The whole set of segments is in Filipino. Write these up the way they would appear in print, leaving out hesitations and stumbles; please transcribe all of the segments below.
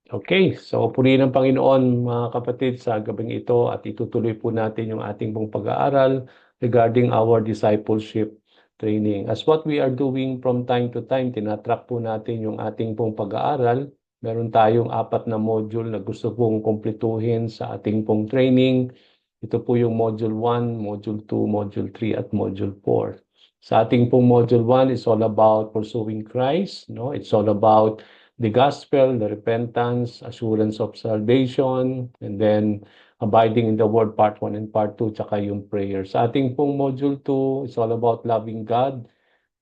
Okay, so purihin ng Panginoon mga kapatid sa gabing ito at itutuloy po natin yung ating pong pag-aaral regarding our discipleship training. As what we are doing from time to time, tinatrack po natin yung ating pong pag-aaral. Meron tayong 4 na module na gusto pong kumpletuhin sa ating pong training. Ito po yung Module 1, Module 2, Module 3 at Module 4. Sa ating pong Module 1 is all about pursuing Christ. No? It's all about the gospel, the repentance, assurance of salvation, and then abiding in the word part 1 and part 2, tsaka yung prayer. Sa ating pong module 2, it's all about loving God.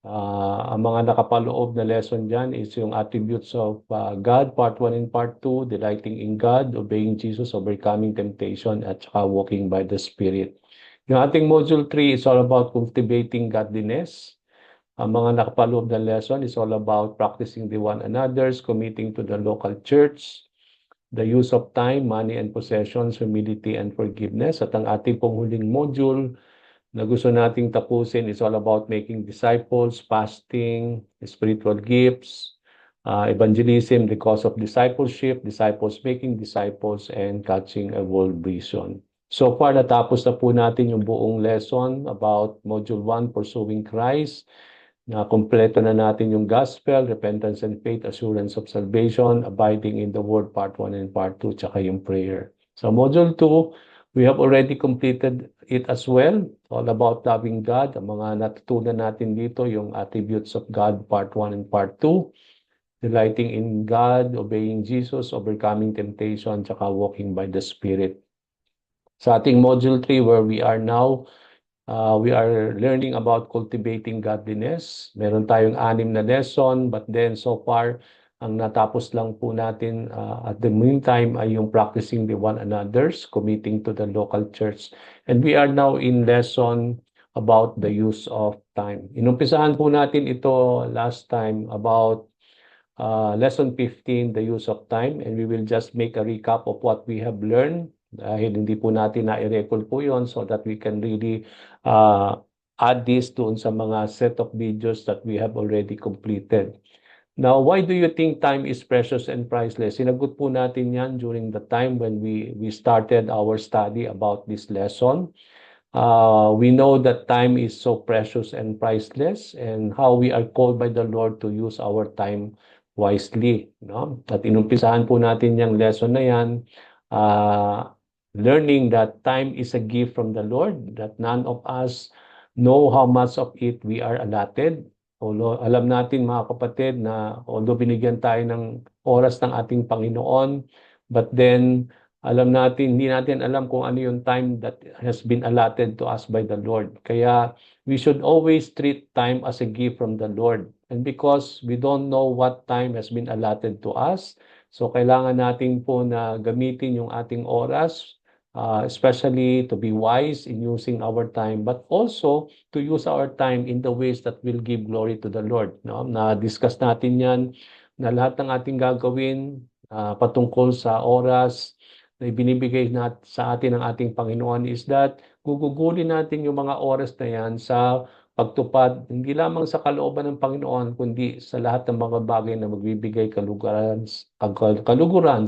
Ang mga nakapaloob na lesson dyan is yung attributes of God, part 1 and part 2, delighting in God, obeying Jesus, overcoming temptation, at saka walking by the Spirit. Yung ating module 3 is all about cultivating godliness. Ang mga nakapaloob na lesson is all about practicing the one another's, committing to the local church, the use of time, money and possessions, humility and forgiveness. At ang ating pong huling module na gusto nating tapusin is all about making disciples, fasting, spiritual gifts, evangelism, the cause of discipleship, disciples making disciples, and catching a world vision. So far, natapos na po natin yung buong lesson about Module 1, Pursuing Christ. Na kumpleto na natin yung gospel, repentance and faith, assurance of salvation, abiding in the word, part 1 and part 2, tsaka yung prayer. Sa module 2, we have already completed it as well, all about loving God. Ang mga natutunan natin dito, yung attributes of God, part 1 and part 2, delighting in God, obeying Jesus, overcoming temptation, tsaka walking by the Spirit. Sa ating module 3, where we are now, we are learning about cultivating godliness. Meron tayong 6 na lesson, but then so far, ang natapos lang po natin at the meantime ay yung practicing the one another's, committing to the local church. And we are now in lesson about the use of time. Inumpisahan po natin ito last time about lesson 15, the use of time, and we will just make a recap of what we have learned dahil hindi po natin na-record po yon so that we can really add this doon sa mga set of videos that we have already completed. Now, why do you think time is precious and priceless? Sinagot po natin yan during the time when we started our study about this lesson. We know that time is so precious and priceless and how we are called by the Lord to use our time wisely. No? At inumpisahan po natin yung lesson na yan, learning that time is a gift from the Lord, that none of us know how much of it we are allotted. Although, alam natin mga kapatid na although binigyan tayo ng oras ng ating Panginoon, but then alam natin, hindi natin alam kung ano yung time that has been allotted to us by the Lord. Kaya we should always treat time as a gift from the Lord. And because we don't know what time has been allotted to us, so kailangan natin po na gamitin yung ating oras, especially to be wise in using our time, but also to use our time in the ways that will give glory to the Lord. No? Na-discuss natin yan na lahat ng ating gagawin patungkol sa oras na ibinibigay sa atin ng ating Panginoon is that gugugulin natin yung mga oras na yan sa pagtupad, hindi lamang sa kalooban ng Panginoon, kundi sa lahat ng mga bagay na magbibigay kaluguran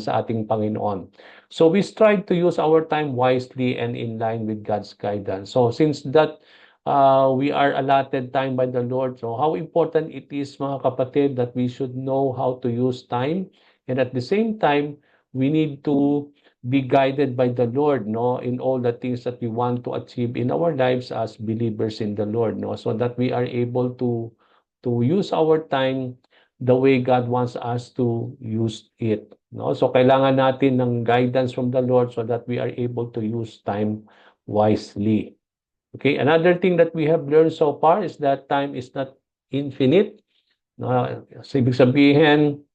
sa ating Panginoon. So we strive to use our time wisely and in line with God's guidance. So since that we are allotted time by the Lord, so how important it is mga kapatid that we should know how to use time, and at the same time, we need to be guided by the Lord, no, in all the things that we want to achieve in our lives as believers in the Lord, no, so that we are able to use our time the way God wants us to use it, no. So kailangan natin ng guidance from the Lord so that we are able to use time wisely. Okay, another thing that we have learned so far is that time is not infinite. No, so ibig sabihin,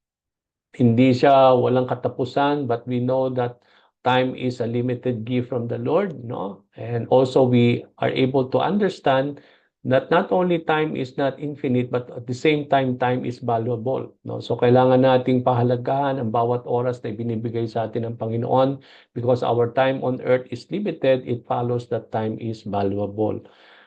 hindi siya walang katapusan, but we know that time is a limited gift from the Lord, no? And also we are able to understand that not only time is not infinite, but at the same time, time is valuable, no? So kailangan nating pahalagahan ang bawat oras na ibinibigay sa atin ng Panginoon because our time on earth is limited. It follows that time is valuable.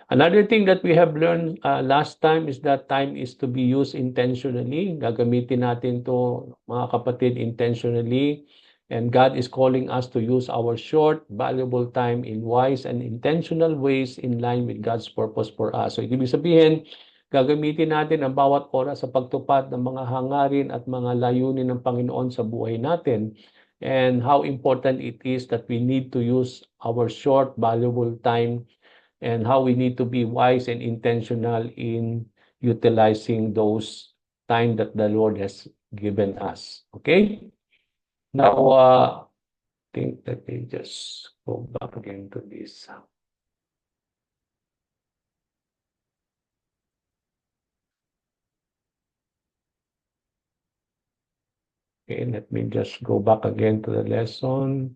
Another thing that we have learned last time is that time is to be used intentionally. Gagamitin natin to, mga kapatid, intentionally. And God is calling us to use our short, valuable time in wise and intentional ways in line with God's purpose for us. So, ibig sabihin, gagamitin natin ang bawat oras sa pagtupad ng mga hangarin at mga layunin ng Panginoon sa buhay natin. And how important it is that we need to use our short, valuable time and how we need to be wise and intentional in utilizing those time that the Lord has given us. Okay? Now, I think that we just go back again to this. Okay, let me just go back again to the lesson.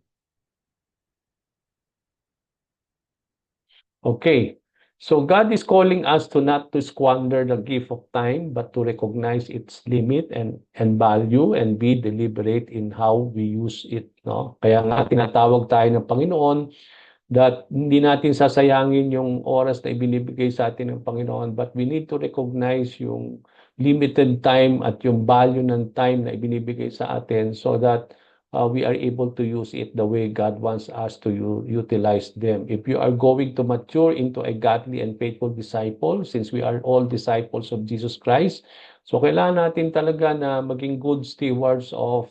Okay. So God is calling us to not to squander the gift of time, but to recognize its limit and value and be deliberate in how we use it. No? Kaya nga tinatawag tayo ng Panginoon that hindi natin sasayangin yung oras na ibinibigay sa atin ng Panginoon, but we need to recognize yung limited time at yung value ng time na ibinibigay sa atin so that we are able to use it the way God wants us to utilize them. If you are going to mature into a godly and faithful disciple, since we are all disciples of Jesus Christ, so kailangan natin talaga na maging good stewards of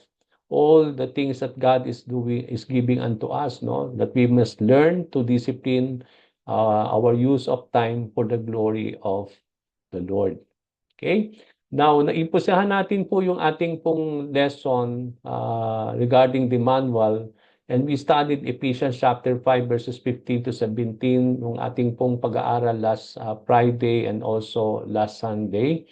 all the things that God is doing, is giving unto us, no? That we must learn to discipline our use of time for the glory of the Lord. Okay? Now, naimpusahan natin po yung ating pong lesson regarding the manual, and we studied Ephesians chapter 5 verses 15 to 17 yung ating pong pag-aaral last Friday and also last Sunday.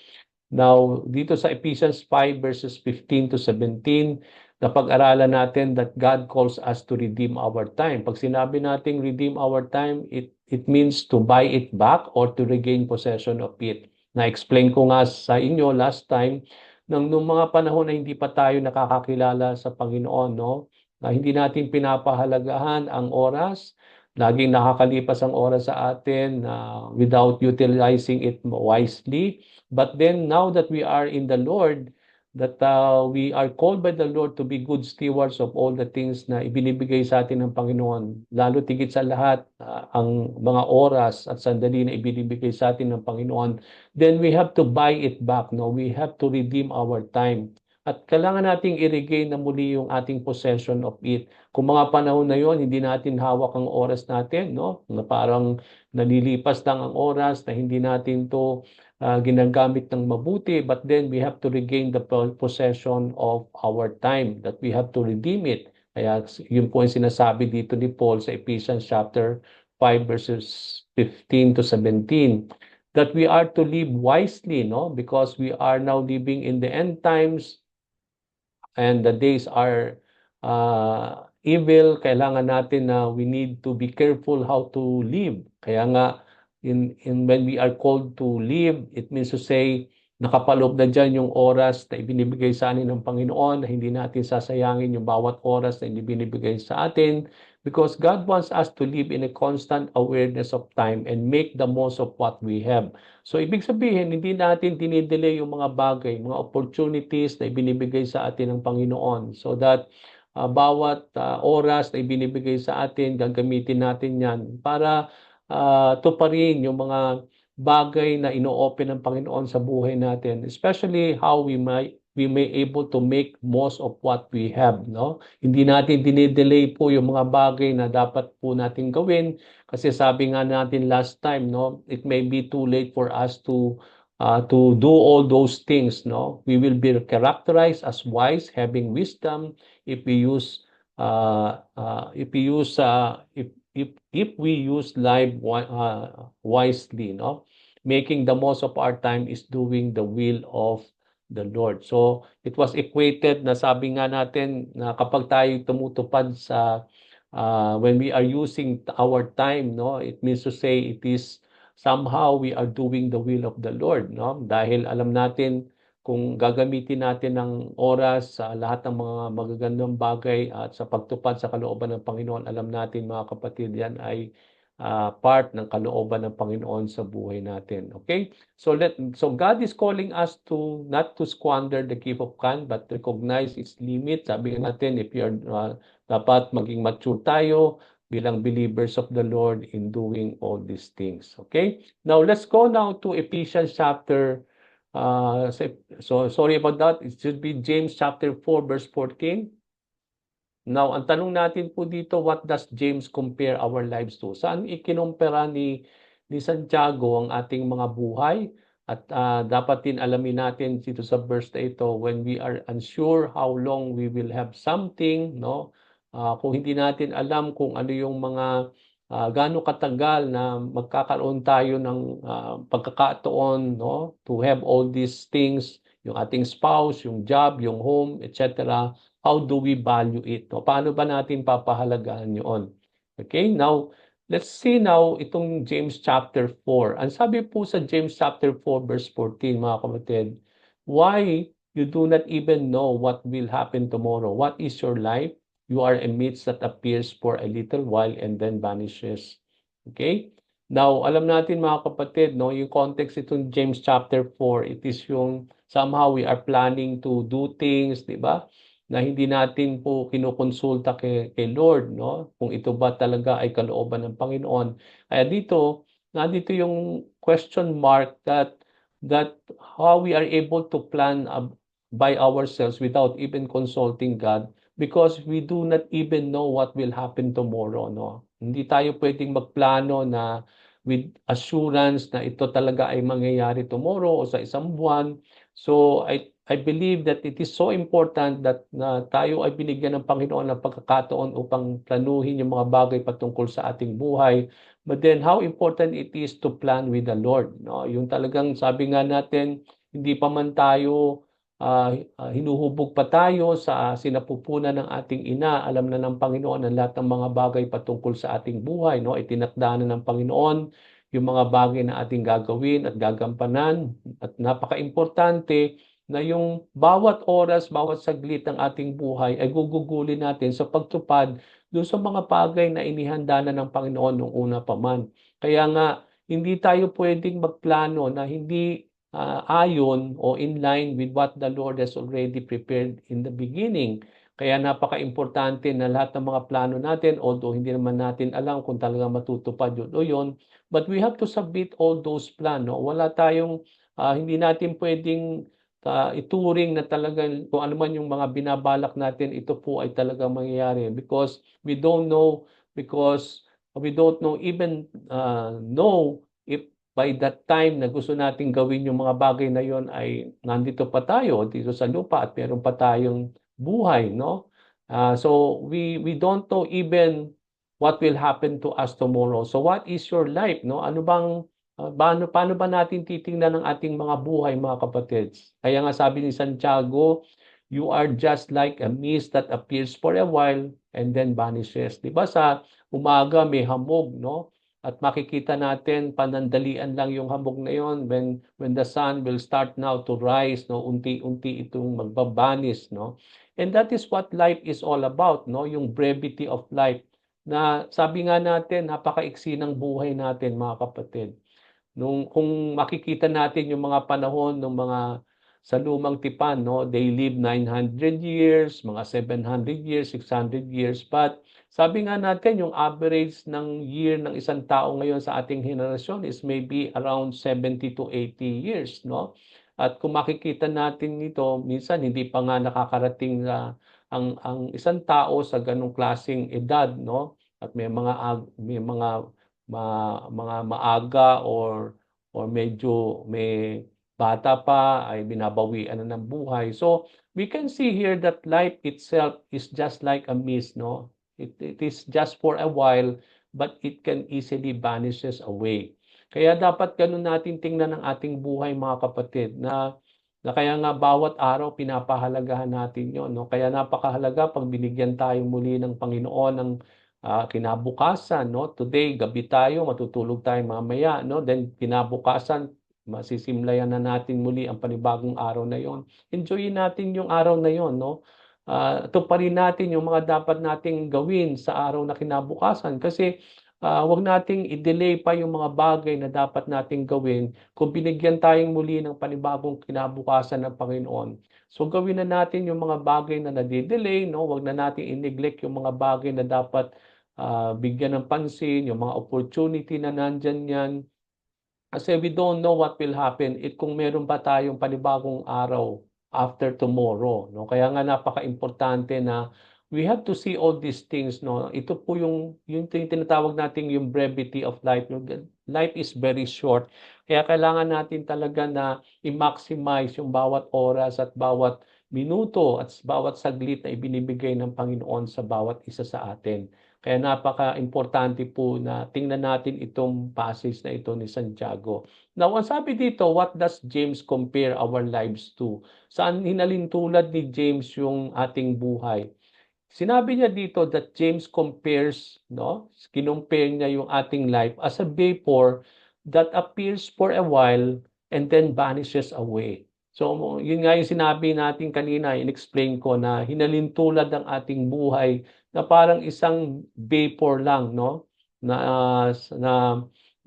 Now, dito sa Ephesians 5 verses 15 to 17, napag-aralan natin that God calls us to redeem our time. Pag sinabi nating redeem our time, it means to buy it back or to regain possession of it. Na-explain ko nga sa inyo last time nung mga panahon na hindi pa tayo nakakakilala sa Panginoon, no? Na hindi natin pinapahalagahan ang oras, laging nakakalipas ang oras sa atin without utilizing it wisely. But then now that we are in the Lord, that we are called by the Lord to be good stewards of all the things na ibinibigay sa atin ng Panginoon. Lalo tigit sa lahat, ang mga oras at sandali na ibinibigay sa atin ng Panginoon, then we have to buy it back. No? We have to redeem our time. At kailangan nating i-regain na muli yung ating possession of it. Kung mga panahon na yon, hindi natin hawak ang oras natin, no? Na parang nalilipas lang ang oras na hindi natin to ginagamit ng mabuti, but then we have to regain the possession of our time, that we have to redeem it. Kaya yun po yung sinasabi dito ni Paul sa Ephesians chapter 5 verses 15 to 17, that we are to live wisely, no? Because we are now living in the end times and the days are evil. Kailangan natin na we need to be careful how to live. Kaya nga, when we are called to live, it means to say, nakapaloob na dyan yung oras na ibinibigay sa atin ng Panginoon, na hindi natin sasayangin yung bawat oras na ibinibigay sa atin, because God wants us to live in a constant awareness of time and make the most of what we have. So, ibig sabihin, hindi natin dinidelay yung mga bagay, mga opportunities na ibinibigay sa atin ng Panginoon, so that bawat oras na ibinibigay sa atin, gagamitin natin yan para tuparin yung mga bagay na ino-open ng Panginoon sa buhay natin, especially how we may able to make most of what we have, no? Hindi natin dinidelay po yung mga bagay na dapat po natin gawin kasi sabi nga natin last time, no, it may be too late for us to do all those things, no? We will be characterized as wise, having wisdom if we use if we use life wisely, no? Making the most of our time is doing the will of the Lord. So, it was equated na sabi nga natin na kapag tayo tumutupad sa when we are using our time, no? It means to say it is somehow we are doing the will of the Lord, no? Dahil alam natin kung gagamitin natin ng oras sa lahat ng mga magagandang bagay at sa pagtupad sa kalooban ng Panginoon, alam natin mga kapatid, yan ay part ng kalooban ng Panginoon sa buhay natin. Okay? So God is calling us to not to squander the gift of can, but recognize its limit. Sabi natin, if you're dapat maging mature tayo bilang believers of the Lord in doing all these things. Okay? Now let's go now to Ephesians chapter so sorry about that. It should be James chapter 4 verse 14. Now, ang tanong natin po dito, what does James compare our lives to? Saan ikinumpara ni Santiago ang ating mga buhay? At dapat din alamin natin dito sa verse na ito, when we are unsure how long we will have something, no? Kung hindi natin alam kung ano yung mga gaano katagal na magkakaroon tayo ng pagkakataon, no? To have all these things, yung ating spouse, yung job, yung home, etc. How do we value it? No? Paano ba natin papahalagahan yun? Okay, now, let's see now itong James chapter 4. Ang sabi po sa James chapter 4 verse 14, mga kapatid, why you do not even know what will happen tomorrow? What is your life? You are a mist that appears for a little while and then vanishes. Okay? Now, alam natin mga kapatid, no, yung context itong James chapter 4, it is yung somehow we are planning to do things, di ba? Na hindi natin po kinukonsulta kay Lord, no? Kung ito ba talaga ay kalooban ng Panginoon. Kaya nandito yung question mark that how we are able to plan by ourselves without even consulting God because we do not even know what will happen tomorrow, no? Hindi tayo pwedeng magplano na with assurance na ito talaga ay mangyayari tomorrow o sa isang buwan. So I believe that it is so important that na tayo ay binigyan ng Panginoon ng pagkakataon upang planuhin yung mga bagay patungkol sa ating buhay. But then how important it is to plan with the Lord, no? Yung talagang sabi nga natin, hindi pa man tayo hinuhubog pa tayo sa sinapupunan ng ating ina, alam na ng Panginoon ang lahat ng mga bagay patungkol sa ating buhay, no? Itinakda na ng Panginoon yung mga bagay na ating gagawin at gagampanan at napaka-importante na yung bawat oras, bawat saglit ng ating buhay ay gugugulin natin sa pagtupad doon sa mga bagay na inihanda na ng Panginoon noong una pa man. Kaya nga, hindi tayo pwedeng magplano na hindi ayon o in line with what the Lord has already prepared in the beginning. Kaya napaka-importante na lahat ng mga plano natin, although hindi naman natin alam kung talaga matutupad yun o yun, but we have to submit all those plano. Wala tayong, hindi natin pwedeng ituring na talagang kung ano man yung mga binabalak natin, ito po ay talagang mangyayari because we don't know even know if by that time na gusto nating gawin yung mga bagay na yon ay nandito pa tayo dito sa lupa at meron pa tayong buhay, no? So we don't know even what will happen to us tomorrow. So what is your life, no? Ano bang paano ba natin titingnan ang ating mga buhay, mga kapatids? Kaya nga sabi ni Santiago, you are just like a mist that appears for a while and then vanishes. Di ba sa umaga may hamog, no? At makikita natin panandalian lang yung hamog na yon when the sun will start now to rise, no? Unti-unti itong magbabanis, no? And that is what life is all about, no? Yung brevity of life na sabi nga natin napakaiksi ng buhay natin, mga kapatid. Kung makikita natin yung mga panahon ng mga sa lumang tipan, no, they live 900 years, mga 700 years, 600 years. But sabi nga natin, yung average ng year ng isang tao ngayon sa ating henerasyon is maybe around 70 to 80 years, no? At kung makikita natin nito, minsan hindi pa nga nakakarating na ang isang tao sa ganung klaseng edad, no? At may mga mga maaga or medyo may bata pa ay binabawian na ng buhay. So we can see here that life itself is just like a mist, no? It is just for a while, but it can easily vanishes away. Kaya dapat ganun natin tingnan ang ating buhay, mga kapatid, na kaya nga bawat araw pinapahalagahan natin yon, no? Kaya napakahalaga pag binigyan tayo muli ng Panginoon ng kinabukasan, no? Today, gabi tayo, matutulog tayo mamaya, no? Then kinabukasan, masisimlayan na natin muli ang panibagong araw na yon. Enjoyin natin yung araw na yon, no? Tuparin natin yung mga dapat nating gawin sa araw na kinabukasan kasi Wag nating i-delay pa yung mga bagay na dapat nating gawin kung binigyan tayong muli ng panibagong kinabukasan ng Panginoon. So gawin na natin yung mga bagay na nade-delay, no? Wag na nating i-neglect yung mga bagay na dapat bigyan ng pansin, yung mga opportunity na nandyan yan. Kasi we don't know what will happen kung meron pa tayong panibagong araw after tomorrow, no? Kaya nga napaka-importante na we have to see all these things, no? Ito po yung tinatawag nating yung brevity of life, no? Life is very short. Kaya kailangan natin talaga na i-maximize yung bawat oras at bawat minuto at bawat saglit na ibinibigay ng Panginoon sa bawat isa sa atin. Kaya napaka-importante po na tingnan natin itong passage na ito ni Santiago. Now, ang sabi dito, what does James compare our lives to? Saan hinalintulad ni James yung ating buhay? Sinabi niya dito that James compares, no? Kinumpare niya yung ating life as a vapor that appears for a while and then vanishes away. So, yun nga yung sinabi natin kanina, in-explain ko na hinalintulad ang ating buhay na parang isang vapor lang, no? Na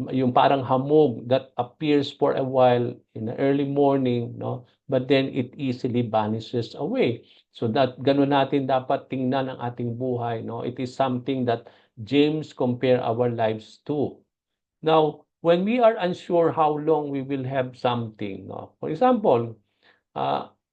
yung parang hamog that appears for a while in the early morning, no? But then it easily vanishes away. So that ganun natin dapat tingnan ang ating buhay, no? It is something that James compare our lives to. Now, when we are unsure how long we will have something, no? For example,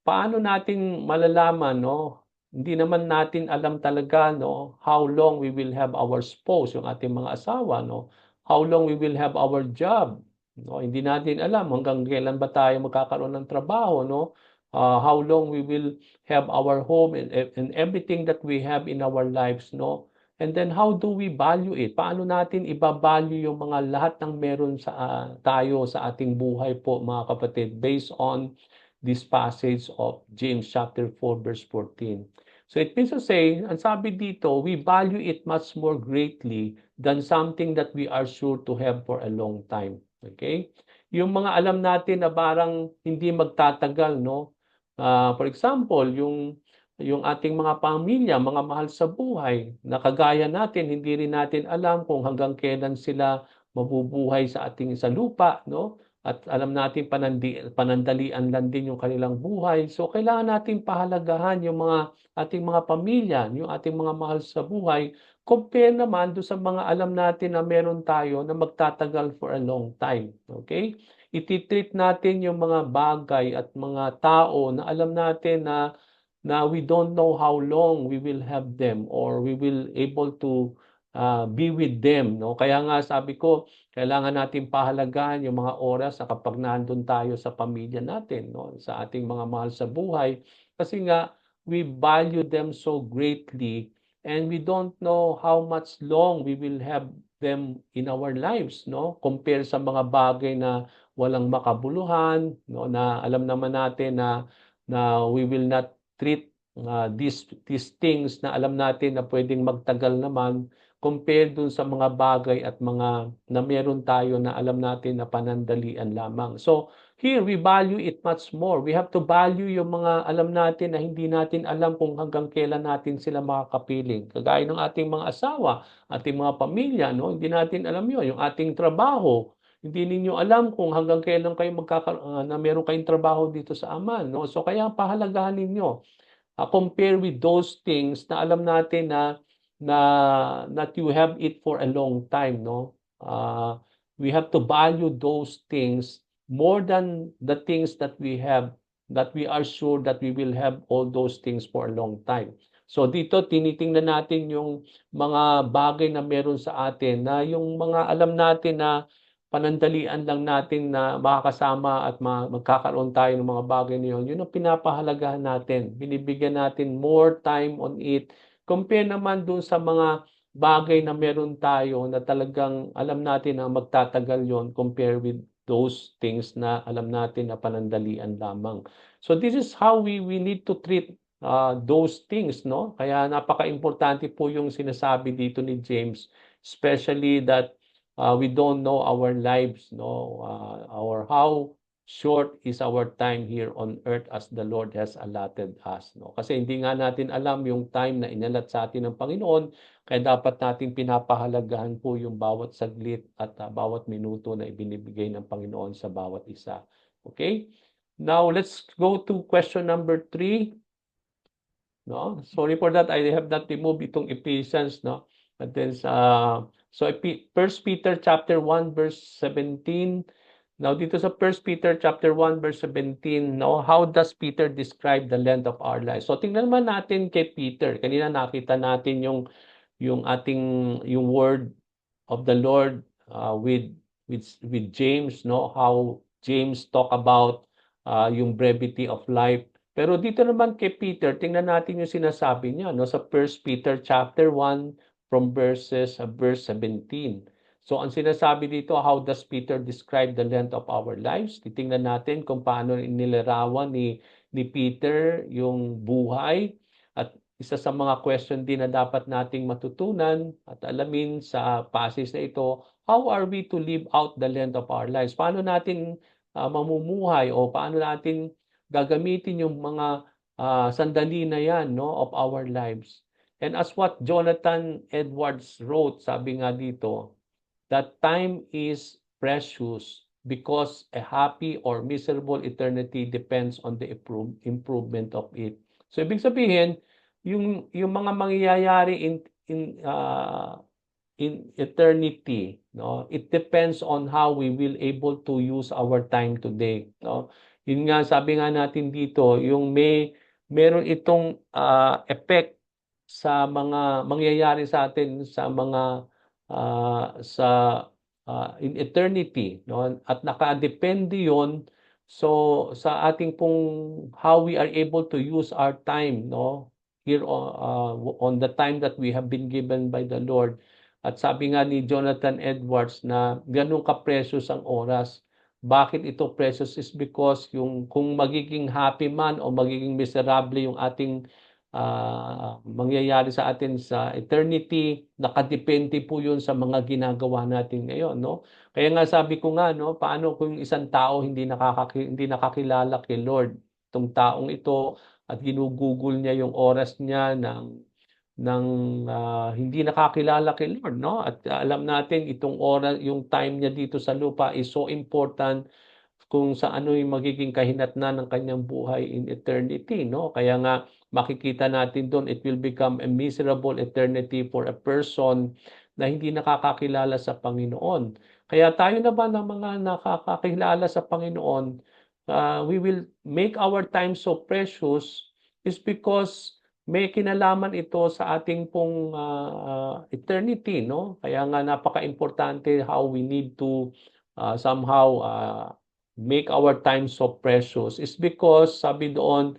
paano natin malalaman, no? Hindi naman natin alam talaga, no, how long we will have our spouse, yung ating mga asawa, no? How long we will have our job, no? Hindi natin alam hanggang kailan ba tayo magkakaroon ng trabaho, no? How long we will have our home and everything that we have in our lives, no? And then how do we value it? Paano natin iba-value yung mga lahat ng meron sa tayo sa ating buhay po, mga kapatid, based on this passage of James chapter 4 verse 14. So it means to say, ang sabi dito, we value it much more greatly than something that we are sure to have for a long time. Okay? Yung mga alam natin na parang hindi magtatagal, no? For example, yung ating mga pamilya, mga mahal sa buhay, na kagaya natin, hindi rin natin alam kung hanggang kailan sila mabubuhay sa ating sa lupa, no? At alam natin panandalian lang din yung kanilang buhay. So kailangan natin pahalagahan yung mga ating mga pamilya, yung ating mga mahal sa buhay, compare naman do sa mga alam natin na meron tayo na magtatagal for a long time. Okay? Ititreat natin yung mga bagay at mga tao na alam natin na we don't know how long we will have them or we will able to be with them, no? Kaya nga sabi ko, kailangan natin pahalagahan yung mga oras na kapag nandun tayo sa pamilya natin, no? Sa ating mga mahal sa buhay. Kasi nga, we value them so greatly and we don't know how much long we will have them in our lives, no? Compare sa mga bagay na walang makabuluhan, no? Na alam naman natin na we will not treat these things na alam natin na pwedeng magtagal naman compared dun sa mga bagay at mga na meron tayo na alam natin na panandalian lamang. So here we value it much more. We have to value yung mga alam natin na hindi natin alam kung hanggang kailan natin sila makakapiling. Kagaya ng ating mga asawa, ating mga pamilya, no? Hindi natin alam yun. Yung ating trabaho, hindi ninyo alam kung hanggang kailan kayo na meron kayong trabaho dito sa Aman, no? So kaya pahalagahan ninyo. Compare with those things na alam natin na that you have it for a long time, no? We have to value those things more than the things that we have, that we are sure that we will have all those things for a long time. So dito tinitingnan natin yung mga bagay na meron sa atin, na yung mga alam natin na panandalian lang natin na makakasama at magkakaroon tayo ng mga bagay na yun, yun ang pinapahalagahan natin. Binibigyan natin more time on it. Compare naman dun sa mga bagay na meron tayo na talagang alam natin na magtatagal yon compare with those things na alam natin na panandalian lamang. So this is how we need to treat those things, no? Kaya napaka-importante po yung sinasabi dito ni James, especially that we don't know our lives, no, our how short is our time here on earth as the Lord has allotted us. No? Kasi hindi nga natin alam yung time na inalat sa atin ng Panginoon, kaya dapat nating pinapahalagahan po yung bawat saglit at bawat minuto na ibinibigay ng Panginoon sa bawat isa. Okay? Now, let's go to question number 3. No? Sorry for that, I have not removed itong Ephesians, no? But then so 1 Peter chapter 1 verse 17. Now dito sa 1 Peter chapter 1 verse 17, no, how does Peter describe the length of our lives? So tingnan naman natin kay Peter. Kanina nakita natin yung ating yung word of the Lord with James, no, how James talk about yung brevity of life. Pero dito naman kay Peter, tingnan natin yung sinasabi niya, no, sa 1 Peter chapter 1 from verse 17. So ang sinasabi dito, how does Peter describe the length of our lives? Titingnan natin kung paano inilarawan ni Peter yung buhay. At isa sa mga question din na dapat nating matutunan at alamin sa passage na ito, how are we to live out the length of our lives? Paano natin mamumuhay o paano natin gagamitin yung mga sandali na yan, no, of our lives? And as what Jonathan Edwards wrote, sabi nga dito, that time is precious because a happy or miserable eternity depends on the improvement of it. So ibig sabihin, yung mga mangyayari in eternity, no, it depends on how we will able to use our time today, no. Yun nga, sabi nga natin dito, yung meron itong effect sa mga mangyayari sa atin sa mga in eternity, no, at nakadepende yon sa ating pong how we are able to use our time, no, here on the time that we have been given by the Lord. At sabi nga ni Jonathan Edwards na ganun ka-precious ang oras. Bakit ito precious is because kung magiging happy man o magiging miserable yung ating mangyayari sa atin sa eternity, nakadepende po yun sa mga ginagawa natin ngayon, no? Kaya nga sabi ko nga, no, paano kung isang tao hindi nakakilala kay Lord, itong taong ito, at ginugugol niya yung oras niya ng hindi nakakilala kay Lord, no? At alam natin itong oras, yung time niya dito sa lupa is so important kung sa ano yung magiging kahinatnan ng kanyang buhay in eternity, no? Kaya nga makikita natin doon, it will become a miserable eternity for a person na hindi nakakakilala sa Panginoon. Kaya tayo naman ng mga nakakakilala sa Panginoon, we will make our time so precious is because may kinalaman ito sa ating pong eternity, no? Kaya nga napaka-importante how we need to somehow make our time so precious is because sabi doon,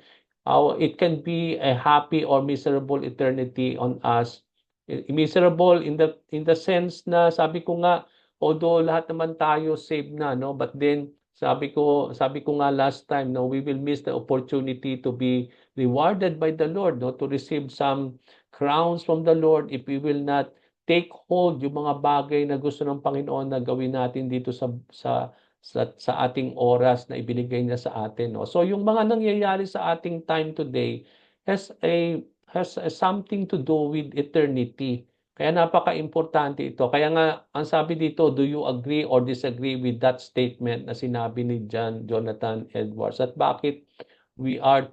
it can be a happy or miserable eternity on us. Miserable in the sense na sabi ko nga, although lahat naman tayo saved na, no, but then sabi ko nga last time, no, we will miss the opportunity to be rewarded by the Lord, no, to receive some crowns from the Lord if we will not take hold yung mga bagay na gusto ng Panginoon na gawin natin dito sa ating oras na ibinigay niya sa atin, no. So yung mga nangyayari sa ating time today has something to do with eternity. Kaya napaka-importante ito. Kaya nga, ang sabi dito, do you agree or disagree with that statement na sinabi ni Jonathan Edwards? At bakit we are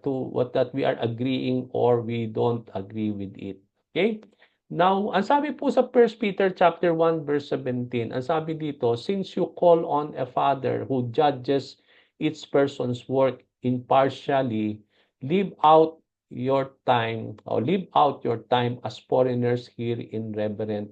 agreeing or we don't agree with it? Okay? Now, ang sabi po sa 1 Peter chapter 1 verse 17, ang sabi dito, since you call on a Father who judges each person's work impartially, live out your time as foreigners here in reverent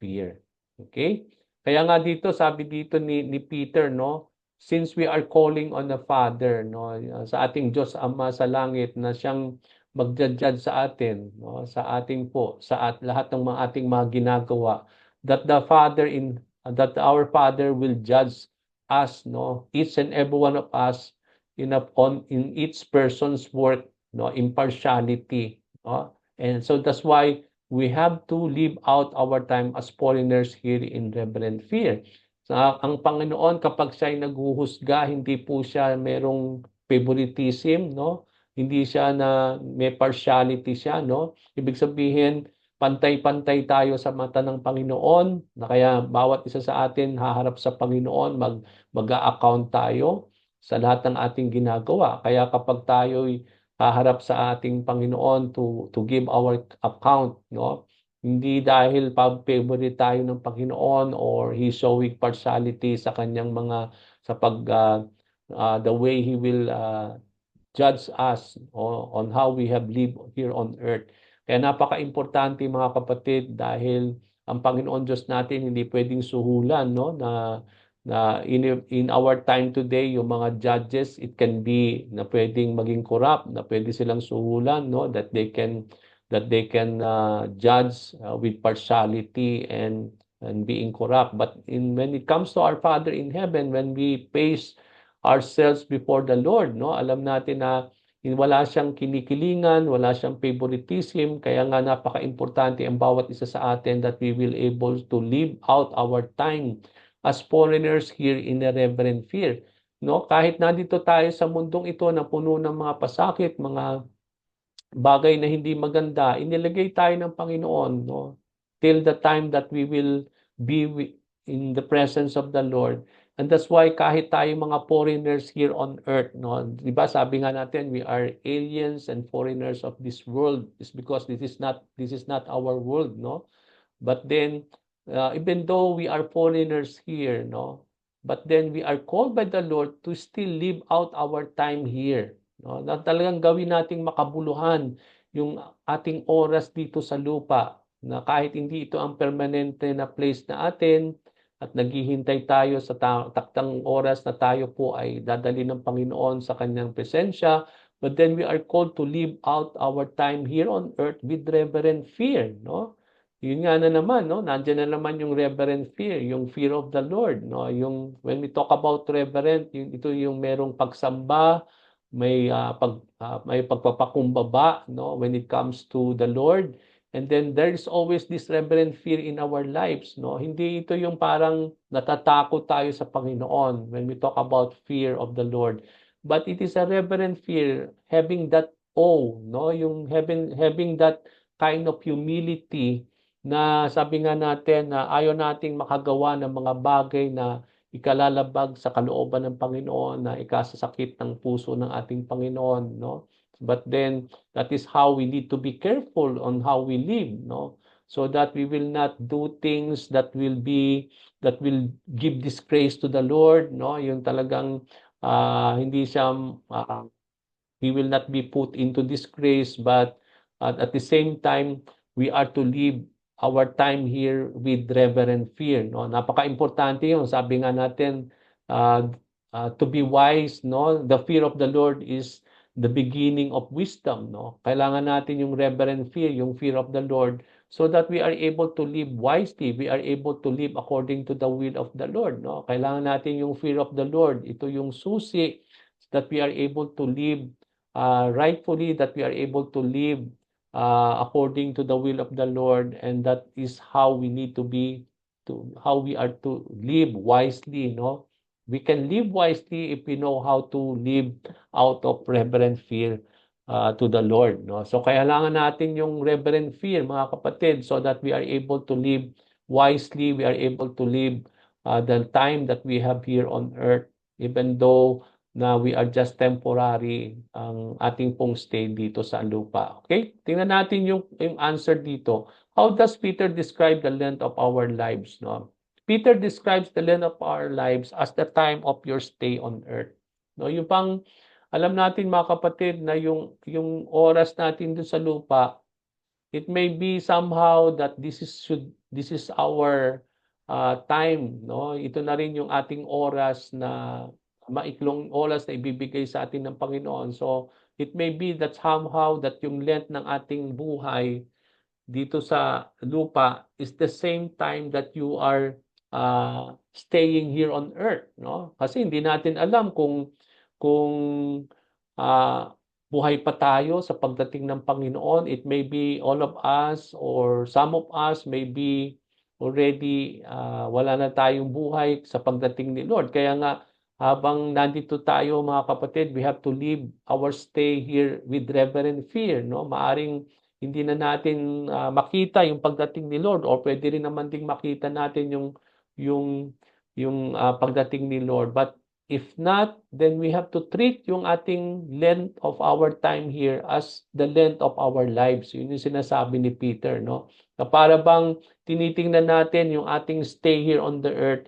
fear. Okay? Kaya nga dito, sabi dito ni Peter, no, since we are calling on the Father, no, sa ating Diyos Ama sa langit na siyang magja-judge sa atin, no, sa lahat ng mga ating mga ginagawa, that our Father will judge us, no, each and every one of us in each person's work, no, impartiality, no? And so that's why we have to live out our time as foreigners here in reverent fear. Ang Panginoon kapag siya ay naghuhusga, hindi po siya merong favoritism, no? Hindi siya na may partiality siya, no? Ibig sabihin, pantay-pantay tayo sa mata ng Panginoon, na kaya bawat isa sa atin haharap sa Panginoon, mag-a-account tayo sa lahat ng ating ginagawa. Kaya kapag tayo'y haharap sa ating Panginoon to give our account, no? Hindi dahil favorite tayo ng Panginoon or He's showing partiality sa kanyang mga sa the way He will judge us on how we have lived here on earth. Kaya napaka-importante mga kapatid dahil ang Panginoon Diyos natin hindi pwedeng suhulan, no, na in our time today yung mga judges, it can be na pwedeng maging corrupt, na pwede silang suhulan, no, that they can judge with partiality and being corrupt. But when it comes to our Father in heaven, when we face ourselves before the Lord, no, alam natin na wala siyang kinikilingan, wala siyang favoritism, kaya nga napaka-importante ang bawat isa sa atin that we will able to live out our time as foreigners here in a reverent fear. No, kahit nandito tayo sa mundong ito na puno ng mga pasakit, mga bagay na hindi maganda, inilagay tayo ng Panginoon, no? Till the time that we will be in the presence of the Lord. And that's why kahit tayo mga foreigners here on earth, no? 'Di ba sabi nga natin, we are aliens and foreigners of this world. Is because this is not our world, no? But then, even though we are foreigners here, no? But then we are called by the Lord to still live out our time here. No? Na talagang gawin nating makabuluhan yung ating oras dito sa lupa. Na kahit hindi ito ang permanente na place na atin at naghihintay tayo sa taktang oras na tayo po ay dadali ng Panginoon sa kanyang presensya. But then we are called to live out our time here on earth with reverent fear, no? Yun nga na naman, no? Nandiyan na naman yung reverent fear, yung fear of the Lord, no? Yung when we talk about reverent, ito yung merong pagsamba, may pagpapakumbaba, no? When it comes to the Lord. And then there is always this reverent fear in our lives, no? Hindi ito yung parang natatakot tayo sa Panginoon when we talk about fear of the Lord. But it is a reverent fear, having that awe, no? Yung having that kind of humility na sabi nga natin na ayaw nating makagawa ng mga bagay na ikalalabag sa kalooban ng Panginoon, na ikasasakit ng puso ng ating Panginoon, no? But then that is how we need to be careful on how we live, no? So that we will not do things that will give disgrace to the Lord, no? Yung talagang hindi siya we will not be put into disgrace, but at the same time, we are to live our time here with reverent fear. No? Napaka-importante yun. Sabi nga natin, to be wise, no? The fear of the Lord is the beginning of wisdom. No? Kailangan natin yung reverent fear, yung fear of the Lord, so that we are able to live wisely. We are able to live according to the will of the Lord. No? Kailangan natin yung fear of the Lord. Ito yung susi that we are able to live rightfully, that we are able to live according to the will of the Lord, and that is how we need to be, how we are to live wisely, no? We can live wisely if we know how to live out of reverent fear to the Lord, no? So kailangan natin yung reverent fear, mga kapatid, so that we are able to live wisely, we are able to live the time that we have here on earth, even though na we are just temporary ang ating pong stay dito sa lupa. Okay? Tingnan natin yung answer dito. How does Peter describe the length of our lives? No? Peter describes the length of our lives as the time of your stay on earth. No, yung pang alam natin mga kapatid na yung oras natin dun sa lupa, it may be somehow that this is our time, no? Ito na rin yung ating oras na maiklong oras na ibibigay sa atin ng Panginoon. So it may be that somehow that yung length ng ating buhay dito sa lupa is the same time that you are staying here on earth, no? Kasi hindi natin alam kung uh, buhay pa tayo sa pagdating ng Panginoon. It may be all of us or some of us may be already wala na tayong buhay sa pagdating ni Lord. Kaya nga, habang nandito tayo mga kapatid, we have to live our stay here with reverent fear, no? Maaring hindi na natin makita yung pagdating ni Lord, or pwede rin naman ding makita natin yung pagdating ni Lord. But if not, then we have to treat yung ating length of our time here as the length of our lives. Yun yung sinasabi ni Peter, no? Na para bang tinitingnan natin yung ating stay here on the earth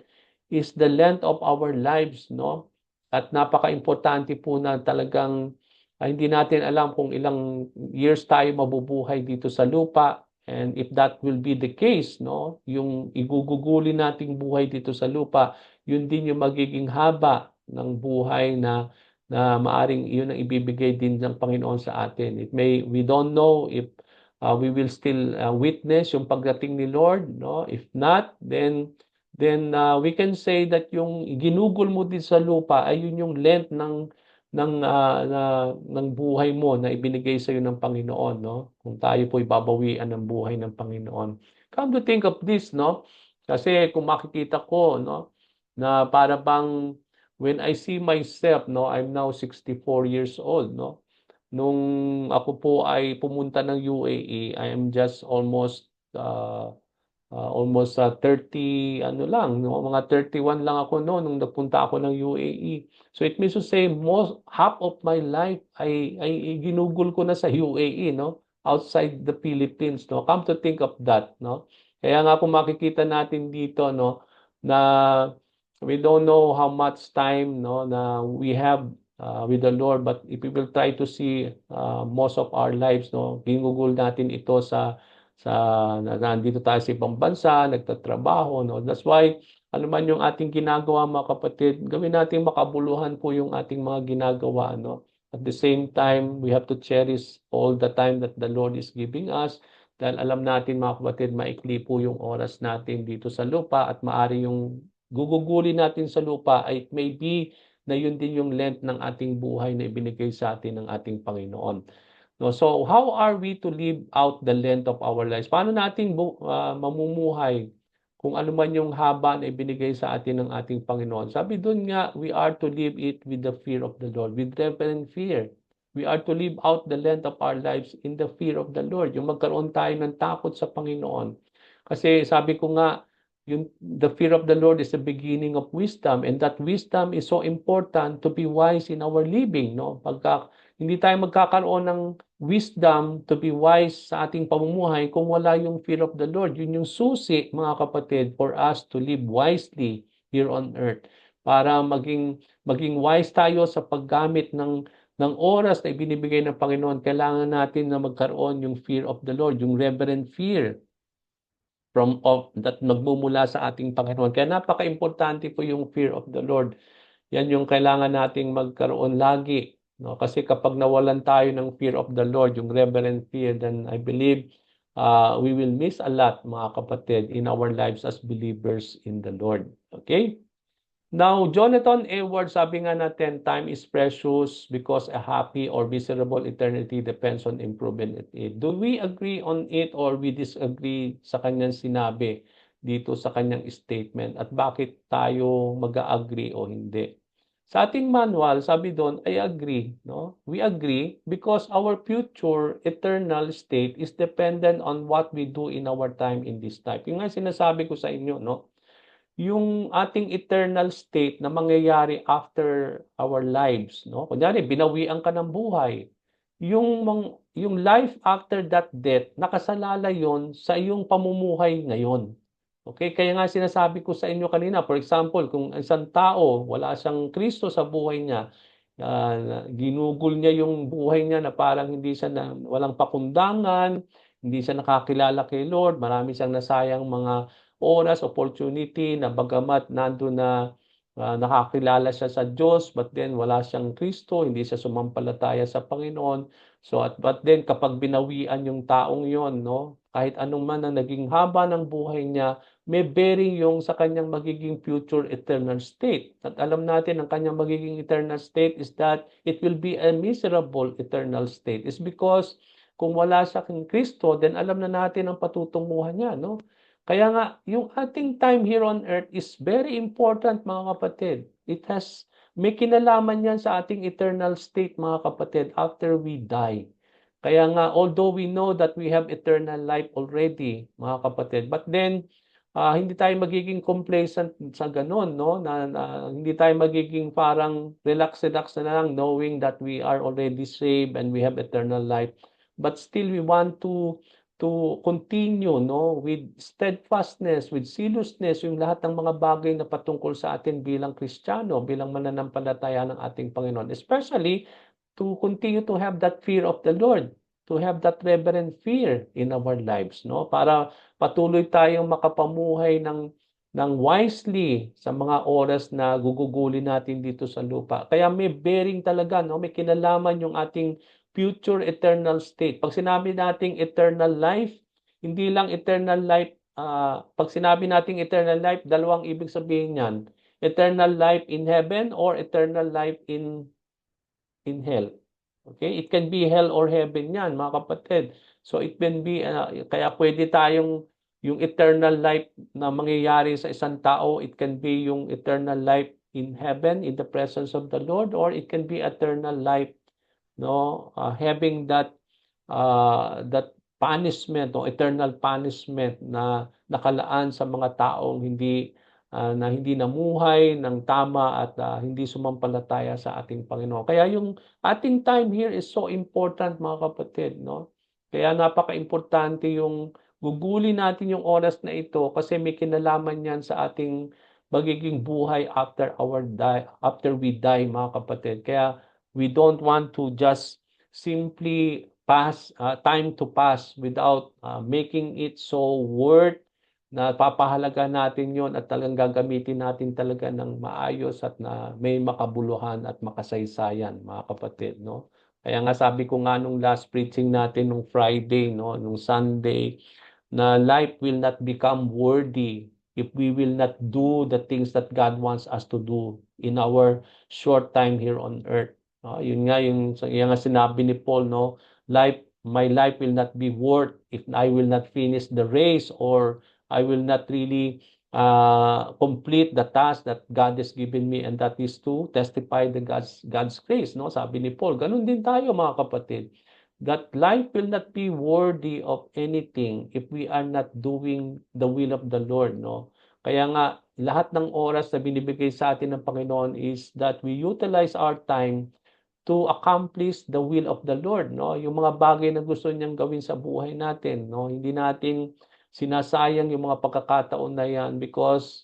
is the length of our lives, no? At napaka-importante po na talagang hindi natin alam kung ilang years tayo mabubuhay dito sa lupa. And if that will be the case, no, yung iguguguli nating buhay dito sa lupa, yun din yung magiging haba ng buhay na maaring yun ang ibibigay din ng Panginoon sa atin. We don't know if we will still witness yung pagdating ni Lord, no? If not, then we can say that yung ginugol mo din sa lupa ay yun yung length ng buhay mo na ibinigay sa iyo ng Panginoon, no? Kung tayo po ibabawian ng buhay ng Panginoon. Come to think of this, no? Kasi kung makikita ko, no, na para bang when I see myself, no, I'm now 64 years old, no? Nung ako po ay pumunta ng UAE, I am just almost 30 ano lang, no? Mga 31 lang ako noon nung nagpunta ako ng UAE. So it means to say half of my life ay ginugol ko na sa UAE, no? Outside the Philippines, no? Come to think of that, no? Kaya nga kung makikita natin dito, no, na we don't know how much time, no, na we have with the Lord, but if we will try to see most of our lives, no, ginugol natin ito nandito tayo sa ibang bansa, nagtatrabaho, no? That's why, ano man yung ating ginagawa, mga kapatid, gawin natin makabuluhan po yung ating mga ginagawa, no? At the same time, we have to cherish all the time that the Lord is giving us, dahil alam natin, mga kapatid, maikli po yung oras natin dito sa lupa, at maari yung guguguli natin sa lupa ay maybe na yun din yung length ng ating buhay na ibinigay sa atin ng ating Panginoon. No, so how are we to live out the length of our lives? Paano natin mamumuhay kung ano man yung haba na ibinigay sa atin ng ating Panginoon? Sabi doon nga, we are to live it with the fear of the Lord, with reverent fear. We are to live out the length of our lives in the fear of the Lord. Yung magkaroon tayo ng takot sa Panginoon. Kasi sabi ko nga, the fear of the Lord is the beginning of wisdom, and that wisdom is so important to be wise in our living, no? Pagka hindi tayo magkakaroon ng wisdom to be wise sa ating pamumuhay kung wala yung fear of the Lord. Yun yung susi, mga kapatid, for us to live wisely here on earth. Para maging wise tayo sa paggamit ng oras na ibinibigay ng Panginoon, kailangan natin na magkaroon yung fear of the Lord, yung reverent fear that magmumula sa ating Panginoon. Kaya napaka-importante po yung fear of the Lord. Yan yung kailangan nating magkaroon lagi. No? Kasi kapag nawalan tayo ng fear of the Lord, yung reverent fear, then I believe we will miss a lot, mga kapatid, in our lives as believers in the Lord. Okay? Now, Jonathan Edwards, sabi nga natin, time is precious because a happy or miserable eternity depends on improvement in it. Do we agree on it or we disagree sa kanyang sinabi dito sa kanyang statement? At bakit tayo mag-agree o hindi? Sa ating manual, sabi doon, I agree. No? We agree because our future eternal state is dependent on what we do in our time in this life. Yung nga sinasabi ko sa inyo, no? Yung ating eternal state na mangyayari after our lives, no? Kunyari, binawian ka ng buhay. Yung life after that death, nakasalala yon sa iyong pamumuhay ngayon. Okay? Kaya nga sinasabi ko sa inyo kanina, for example, kung isang tao, wala siyang Kristo sa buhay niya, ginugol niya yung buhay niya na parang hindi siya walang pakundangan, hindi siya nakakilala kay Lord, marami siyang nasayang mga oras, opportunity na bagamat nandun na nakakilala siya sa Diyos, but then wala siyang Kristo, hindi siya sumampalataya sa Panginoon. But then kapag binawian yung taong yon, no, kahit anong man ang naging haba ng buhay niya, may bearing yung sa kanyang magiging future eternal state. At alam natin ang kanyang magiging eternal state is that it will be a miserable eternal state. It's because kung wala sa Kristo, then alam na natin ang patutunguhan niya, no? Kaya nga, yung ating time here on earth is very important, mga kapatid. May kinalaman yan sa ating eternal state, mga kapatid, after we die. Kaya nga, although we know that we have eternal life already, mga kapatid, but then, hindi tayo magiging complacent sa ganun, no? Hindi tayo magiging parang relax na lang knowing that we are already saved and we have eternal life. But still, we want to continue, no, with steadfastness, with zealousness, yung lahat ng mga bagay na patungkol sa atin bilang Kristiyano, bilang mananampalataya ng ating Panginoon. Especially to continue to have that fear of the Lord, to have that reverent fear in our lives, no? Para patuloy tayong makapamuhay ng wisely sa mga oras na gugugulin natin dito sa lupa. Kaya may bearing talaga, no? May kinalaman yung ating future eternal state. Pag sinabi nating eternal life, hindi lang eternal life, pag sinabi nating eternal life, dalawang ibig sabihin niyan. Eternal life in heaven or eternal life in hell. Okay? It can be hell or heaven yan, mga kapatid. So it can be, kaya pwede tayong yung eternal life na mangyayari sa isang tao, it can be yung eternal life in heaven, in the presence of the Lord, or it can be eternal life, no, having that punishment o eternal punishment na nakalaan sa mga taong hindi namuhay ng tama at hindi sumampalataya sa ating Panginoon. Kaya yung ating time here is so important, mga kapatid, no? Kaya napaka-importante yung gugulin natin yung oras na ito kasi may kinalaman yan sa ating magiging buhay after we die, mga kapatid. Kaya we don't want to just simply time to pass without making it so worth na papahalaga natin yon at talagang gagamitin natin talaga ng maayos at na may makabuluhan at makasaysayan, mga kapatid, no? Kaya nga sabi ko nga nung last preaching natin nung Friday, no, nung Sunday, na life will not become worthy if we will not do the things that God wants us to do in our short time here on earth. Yun nga yung nga sinabi ni Paul, no, my life will not be worth if I will not finish the race or I will not really complete the task that God has given me, and that is to testify the God's grace, no? Sabi ni Paul, ganun din tayo, mga kapatid. That life will not be worthy of anything if we are not doing the will of the Lord, no? Kaya nga lahat ng oras na binibigay sa atin ng Panginoon is that we utilize our time to accomplish the will of the Lord, no? Yung mga bagay na gusto niyang gawin sa buhay natin, no? Hindi natin sinasayang yung mga pagkakataon na yan because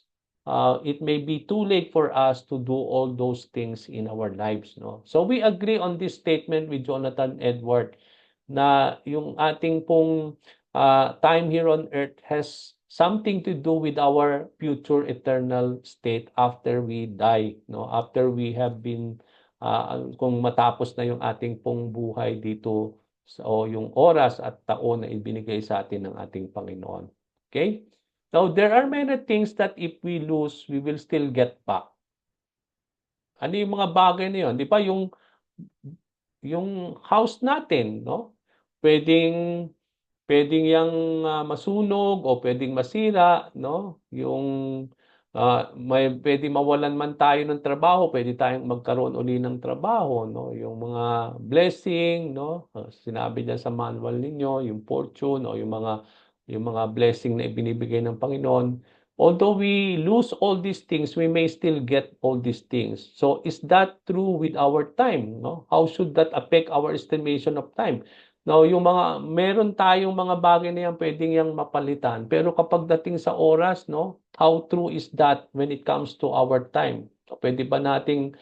it may be too late for us to do all those things in our lives, no? So we agree on this statement with Jonathan Edward na yung ating pong time here on earth has something to do with our future eternal state after we die, no? After we have been kung matapos na yung ating pong buhay dito o yung oras at taon na ibinigay sa atin ng ating Panginoon. Okay? Now, there are many things that if we lose, we will still get back. Ano yung mga bagay na yun? Di ba yung house natin, no? Pwedeng Puwedeng yang masunog o puwedeng masira, no? Yung may puwedeng mawalan man tayo ng trabaho, puwede tayong magkaroon uli ng trabaho, no? Yung mga blessing, no? Sinabi diyan sa manual ninyo, yung fortune o yung mga blessing na ibinibigay ng Panginoon. Although we lose all these things, we may still get all these things. So is that true with our time, no? How should that affect our estimation of time? No, yung meron tayong mga bagay na yan puwedeng yang mapalitan. Pero kapag dating sa oras, no, how true is that when it comes to our time? So, puwede ba nating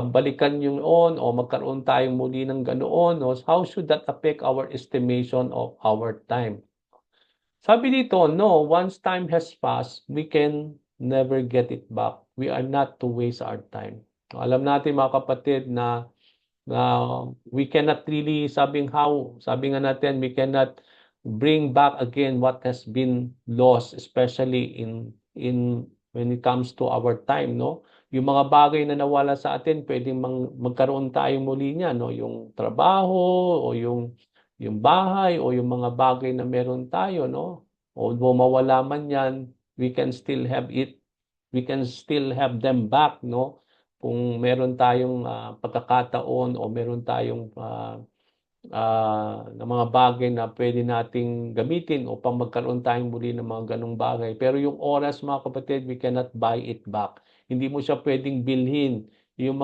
balikan yung on o magkaroon tayong muli ng ganoon? No? How should that affect our estimation of our time? Sabi dito, no, once time has passed, we can never get it back. We are not to waste our time. Alam natin, mga kapatid, na we cannot really sabi nga natin, we cannot bring back again what has been lost, especially in when it comes to our time, no? Yung mga bagay na nawala sa atin, pwedeng magkaroon tayo muli niya, no? Yung trabaho o yung bahay o yung mga bagay na meron tayo, no? Although mawala man yan, we can still have it, we can still have them back, no? Kung meron tayong pagkakataon o meron tayong ng mga bagay na pwede nating gamitin upang magkaroon tayong muli ng mga ganong bagay. Pero yung oras, mga kapatid, we cannot buy it back. Hindi mo siya pwedeng bilhin. Yung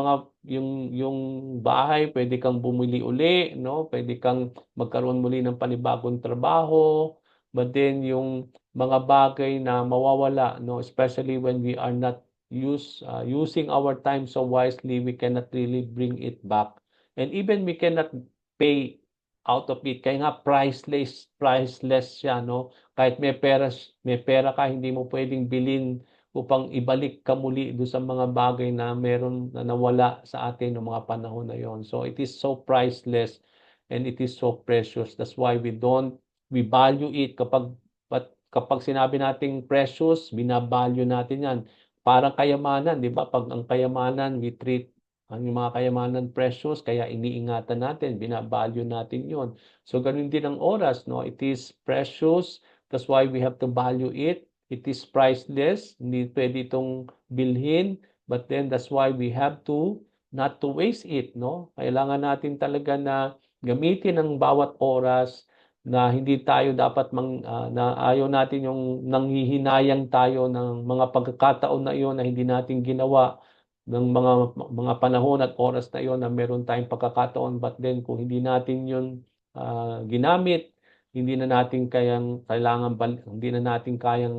bahay, pwede kang bumili uli, no? Pwede kang magkaroon muli ng panibagong trabaho. But then yung mga bagay na mawawala, no? Especially when we are not using our time so wisely, we cannot really bring it back. And even we cannot pay out of it. Kaya nga priceless siya, no? Kahit may pera ka, hindi mo pwedeng bilhin upang ibalik ka muli doon sa mga bagay na meron na nawala sa atin ng mga panahon na yon. So it is so priceless and it is so precious. That's why we value it kapag sinabi nating precious, binavalue natin yan. Parang kayamanan, di ba? Pag ang kayamanan, we treat ang mga kayamanan precious, kaya iniingatan natin, binavalue natin yon. So, ganun din ang oras, no? It is precious, that's why we have to value it. It is priceless, hindi pwede itong bilhin, but then that's why we have to not to waste it, no? Kailangan natin talaga na gamitin ang bawat oras na hindi tayo dapat na ayaw natin yung nanghihinayang tayo ng mga pagkakataon na iyon na hindi natin ginawa ng mga panahon at oras na iyon na meron tayong pagkakataon, but then kung hindi natin yun ginamit, hindi na natin kayang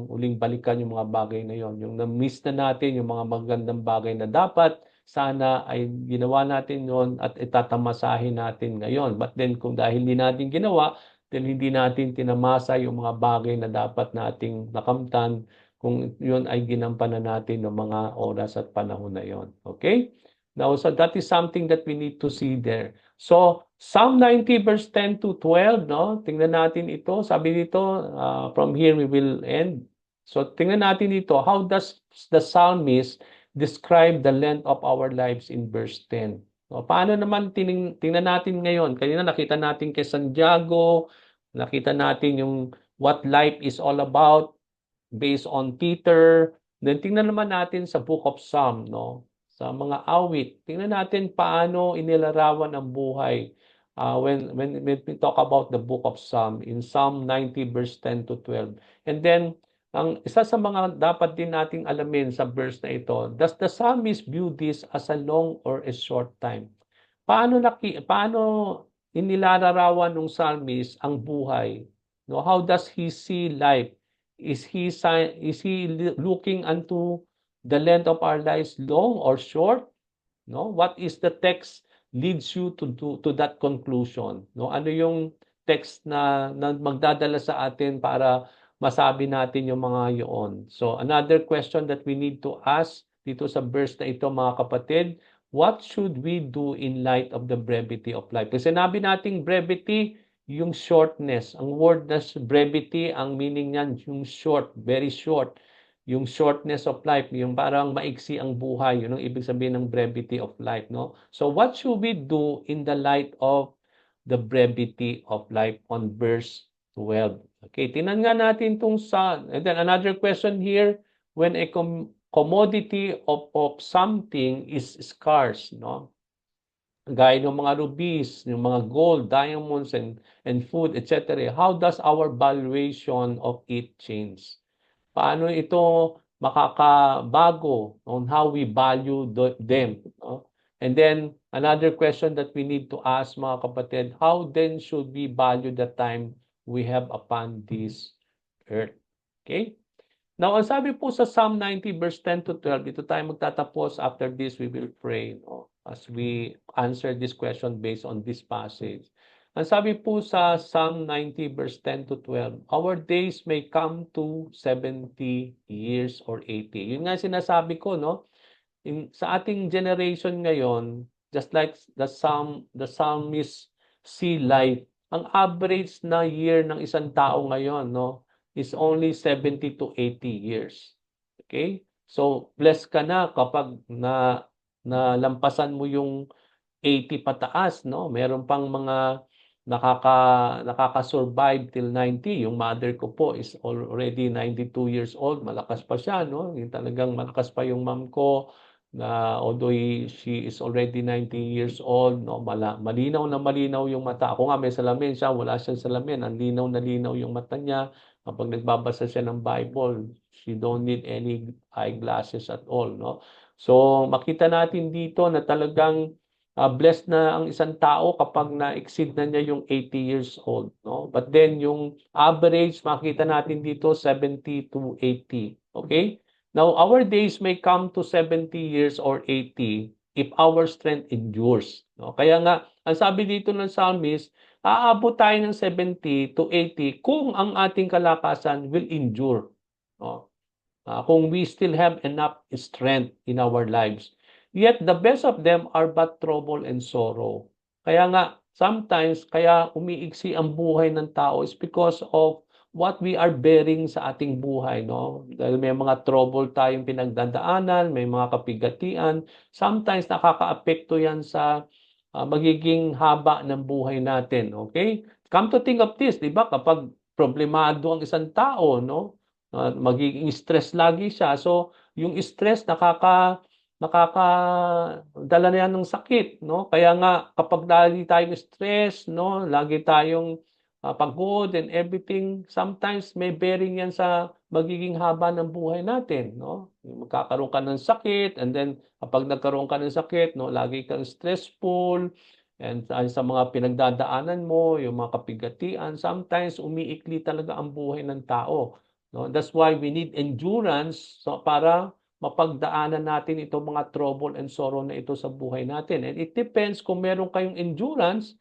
uling balikan yung mga bagay na yon. Yung na-miss na natin yung mga magandang bagay na dapat sana ay ginawa natin yon at itatamasahin natin ngayon. But then kung dahil hindi natin ginawa, then hindi natin tinamasa yung mga bagay na dapat nating nakamtan kung yun ay ginampanan natin ng mga oras at panahon na yon. Okay? Now, so that is something that we need to see there. So, Psalm 90 verse 10 to 12, no? Tingnan natin ito. Sabi dito, from here we will end. So, tingnan natin ito. How does the psalmist describe the length of our lives in verse 10? So, paano naman tingnan natin ngayon? Kanina nakita natin kay Santiago, nakita natin yung what life is all about based on Peter. Then tingnan naman natin sa Book of Psalm, no? Sa mga awit. Tingnan natin paano inilarawan ang buhay when we talk about the Book of Psalm in Psalm 90 verse 10 to 12. And then ang isa sa mga dapat din nating alamin sa verse na ito, does the psalmist view this as a long or a short time? Paano inilalarawan ng psalmist ang buhay? No, how does he see life? Is he looking unto the length of our lives long or short? No, what is the text leads you to that conclusion? No, ano yung text na magdadala sa atin para masabi natin yung mga yun? So another question that we need to ask dito sa verse na ito, mga kapatid, what should we do in light of the brevity of life? Kasi sinabi nating brevity, yung shortness. Ang word na brevity, ang meaning niyan, yung short, very short. Yung shortness of life, yung parang maiksi ang buhay, yun ang ibig sabihin ng brevity of life, no? So what should we do in the light of the brevity of life on verse 12? Okay, tingnan nga natin itong and then another question here, when a commodity of something is scarce, no? Gaya ng mga rubies, yung mga gold, diamonds, and food, etc. How does our valuation of it change? Paano ito makakabago on how we value them? No? And then, another question that we need to ask, mga kapatid, how then should we value the time we have upon this earth? Okay? Now, ang sabi po sa Psalm 90 verse 10 to 12, dito tayo magtatapos. After this, we will pray, no? As we answer this question based on this passage. Ang sabi po sa Psalm 90 verse 10 to 12, our days may come to 70 years or 80. Yun nga sinasabi ko, no? Sa ating generation ngayon, just like the psalmist see life, ang average na year ng isang tao ngayon, no, is only 70 to 80 years. Okay? So, blessed ka na kapag nalampasan mo yung 80 pataas, no? Meron pang mga nakaka-survive till 90. Yung mother ko po is already 92 years old. Malakas pa siya, no? Yung talagang malakas pa yung mom ko na although she is already 90 years old, no? Malinaw na malinaw yung mata. Ako nga may salamin siya, wala siyang salamin. Ang linaw na linaw yung mata niya. Kapag nagbabasa siya ng Bible, she don't need any eyeglasses at all, no? So makita natin dito na talagang blessed na ang isang tao kapag na-exceed na niya yung 80 years old, no? But then yung average makita natin dito 70 to 80, okay? Now our days may come to 70 years or 80 if our strength endures, no? Kaya nga ang sabi dito ng psalmist, aabot tayo ng 70 to 80 kung ang ating kalakasan will endure, no? Kung we still have enough strength in our lives. Yet the best of them are but trouble and sorrow. Kaya nga, sometimes, kaya umiiksi ang buhay ng tao is because of what we are bearing sa ating buhay, no? Dahil may mga trouble tayong pinagdadaanan, may mga kapigatian, sometimes nakakaapekto yan sa magiging haba ng buhay natin, okay? Come to think of this, di ba? Kapag problemado ang isang tao, no? Magiging stress lagi siya. So, yung stress nakakadala na yan ng sakit, no? Kaya nga kapag lagi tayong stress, no, lagi tayong pagod and everything, sometimes may bearing yan sa magiging haba ng buhay natin, no? Magkakaroon ka ng sakit and then kapag nagkaroon ka ng sakit, no, lagi kang stressful and sa mga pinagdadaanan mo, yung mga kapigatian, sometimes umiikli talaga ang buhay ng tao. No, that's why we need endurance so para mapagdaanan natin itong mga trouble and sorrow na ito sa buhay natin. And it depends kung meron kayong endurance,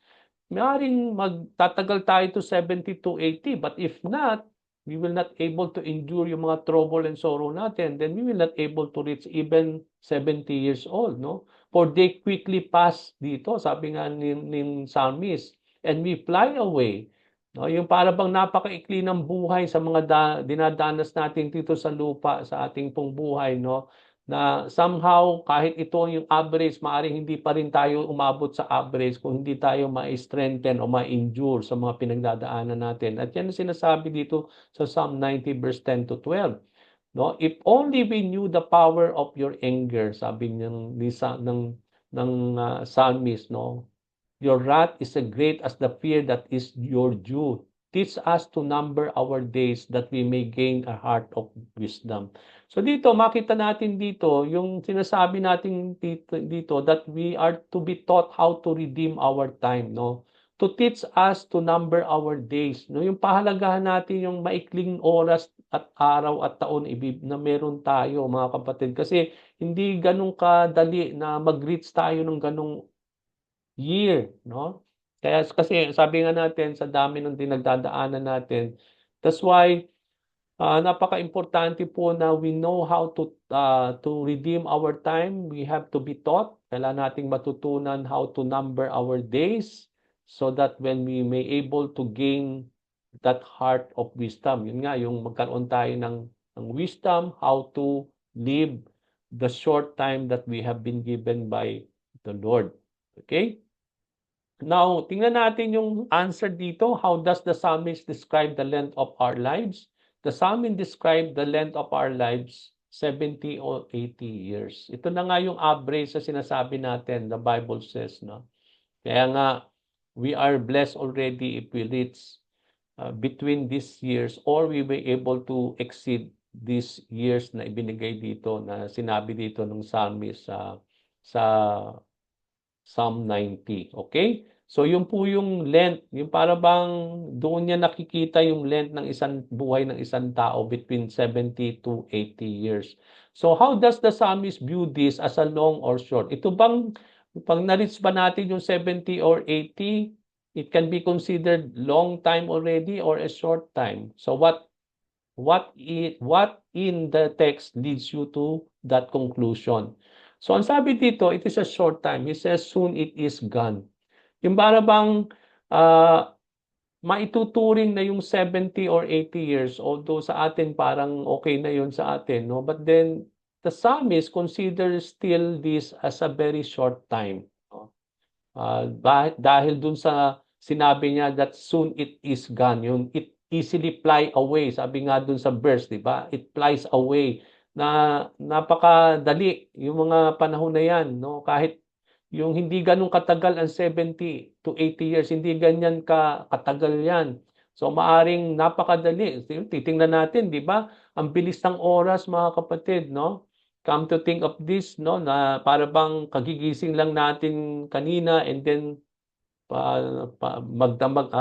maaaring magtatagal tayo to 70 to 80. But if not, we will not able to endure yung mga trouble and sorrow natin. Then we will not able to reach even 70 years old, no? For they quickly pass dito, sabi nga ni Psalmist, and we fly away. No, yung para bang napakaikli ng buhay sa mga dinadanas natin dito sa lupa sa ating pong buhay, no? Na somehow kahit ito yung average, maaring hindi pa rin tayo umabot sa average kung hindi tayo ma-strengthen o ma-endure sa mga pinagdadaanan natin. At yan ang sinasabi dito sa Psalm 90 verse 10 to 12. No? If only we knew the power of your anger, sabi ng psalmist, no? Your wrath is as great as the fear that is your due. Teach us to number our days that we may gain a heart of wisdom. So dito, makita natin dito, yung sinasabi natin dito that we are to be taught how to redeem our time, no? To teach us to number our days, no? Yung pahalagahan natin yung maikling oras at araw at taon na meron tayo, mga kapatid. Kasi hindi ganun kadali na mag-reach tayo ng ganung year, no? Kaya kasi sabi nga natin sa dami ng dinagdadaanan natin, that's why napaka-importante po na we know how to redeem our time. We have to be taught. Kailangan nating matutunan how to number our days so that when we may able to gain that heart of wisdom. Yun nga, yung magkaroon tayo ng wisdom, how to live the short time that we have been given by the Lord. Okay? Now, tingnan natin yung answer dito. How does the psalmist describe the length of our lives? The psalmist described the length of our lives 70 or 80 years. Ito na nga yung average sa sinasabi natin, the Bible says, no? Kaya nga, we are blessed already if we reach between these years or we be able to exceed these years na ibinigay dito, na sinabi dito ng psalmist sa Psalm 90. Okay? So yun po yung length, yung para bang doon niya nakikita yung length ng isang buhay ng isang tao between 70 to 80 years. So how does the psalmist view this as a long or short? Ito bang pag na-reach ba natin yung 70 or 80, it can be considered long time already or a short time. So what in the text leads you to that conclusion? So ang sabi dito, it is a short time. He says, soon it is gone. Yung para bang maituturing na yung 70 or 80 years, although sa atin parang okay na yun sa atin, no? But then, the psalmist considers still this as a very short time. No? Dahil dun sa sinabi niya that soon it is gone. Yung it easily fly away. Sabi nga dun sa verse, di ba? It flies away. Na napakadali yung mga panahon na yan, no? Kahit yung hindi ganun katagal ang 70 to 80 years, hindi ganyan katagal yan. So maaring napakadali. Titingnan natin, di ba? Ang bilis ng oras, mga kapatid, no? Come to think of this, no, na para bang kagigising lang natin kanina and then magdamag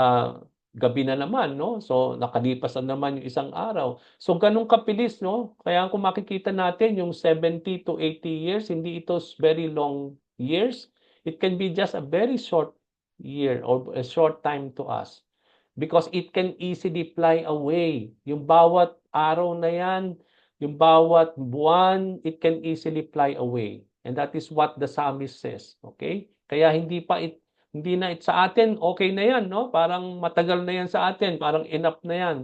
gabi na naman, no? So nakalipas na naman yung isang araw. So ganun kapilis, no? Kaya kung makikita natin yung 70 to 80 years, hindi ito very long years. It can be just a very short year or a short time to us because it can easily fly away. Yung bawat araw na yan, yung bawat buwan, it can easily fly away. And that is what the psalmist says, okay? Kaya hindi na sa atin, okay na yan, no? Parang matagal na yan sa atin, parang enough na yan.